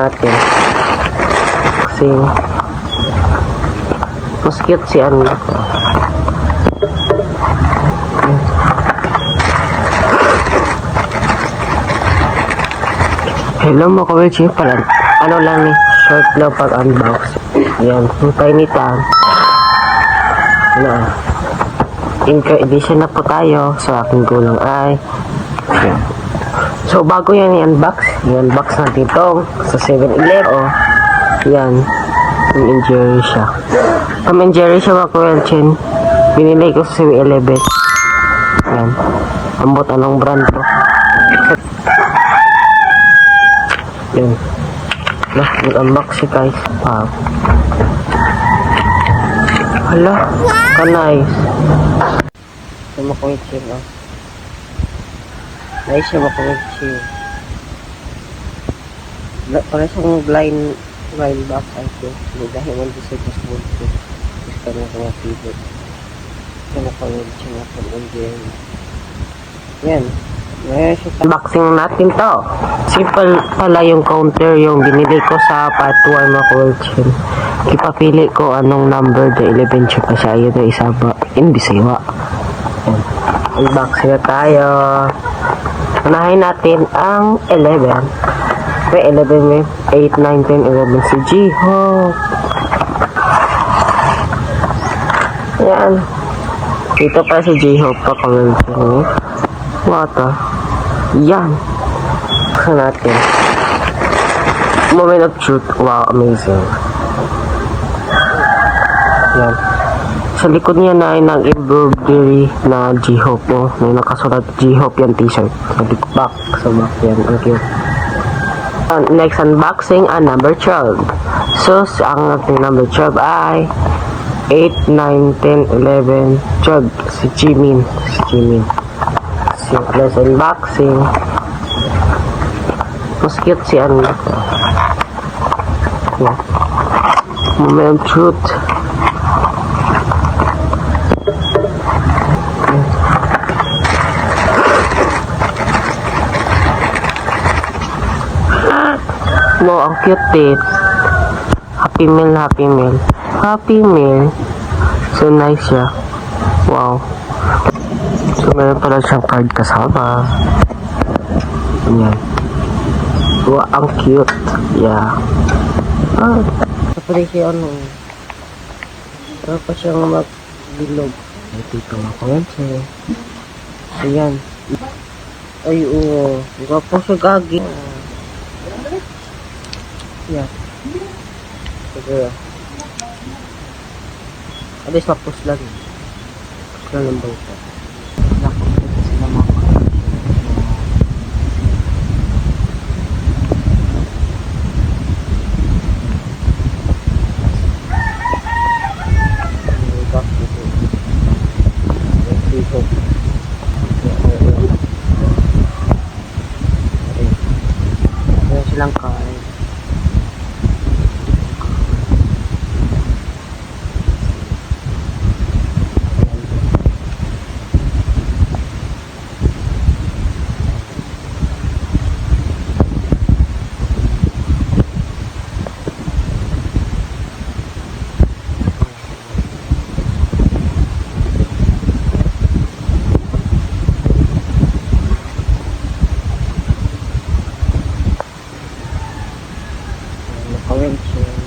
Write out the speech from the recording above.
natin. Kasi mas cute si ano ko. Hello mga kawilchi, pala ano lang ni short lang pag unbox. Yan, yung Tiny Tan na Inca edition na po tayo sa aking gulang ay yan. So bago yan i-unbox, i-unbox natin ito sa 7-Eleven. Oh, yan, Tom and Jerry siya. Tom and Jerry siya mga kawilchi, binili ko sa 7-Eleven. Yan, ambot anong brand to. Yan. Lah, mag-unbox si guys. Wow. Hala, ka-nice. Ito makuwitsin, oh. Nice siya makuwitsin. Para siyang line box, I think. Hindi dahil man di siya just multi. Gusto na sa mga pivot. Ito makuwitsin na from Indian. Yan. Unboxing natin to. Simple pala yung counter yung binili ko sa part 1 mga kawilchin. Ipapili ko anong number the 11 siya pa siya. Yun na isa ba? Inbisiwa. Unboxing na tayo. Unahin natin ang 11. May 11 may 8, 9, 10, 11 si J-Hope. Yan. Dito pa si J-Hope pa kawilchin. Wata. Yan. Buksan natin. Moment of truth. Wow, amazing. Yan. Sa likod niya na ay nag-embroidery na J-Hope. Oh. May nakasulat J-Hope yan t-shirt. Sa back. Sa back yan. Thank you. Next unboxing ang number 12. So, ang ating number 12 ay 8, 9, 10, 11, 12. Si Jimin. Simple unboxing. Mas cute si ano ko. Moment of truth. Wow, ang cute eh. Happy meal. So nice siya. Wow. So, meron pala siyang card kasama. Yan. Wow, ang cute. Yeah. Ah, kapag siya ano. Pero pa siyang mag-bilog. Ay, dito ako yan siya. Ayan. Ay, oo. Gwapo siya gagi. Yan. Sige. Alis mapos lang. Pus lang ng bangka. Silang kain. Orange.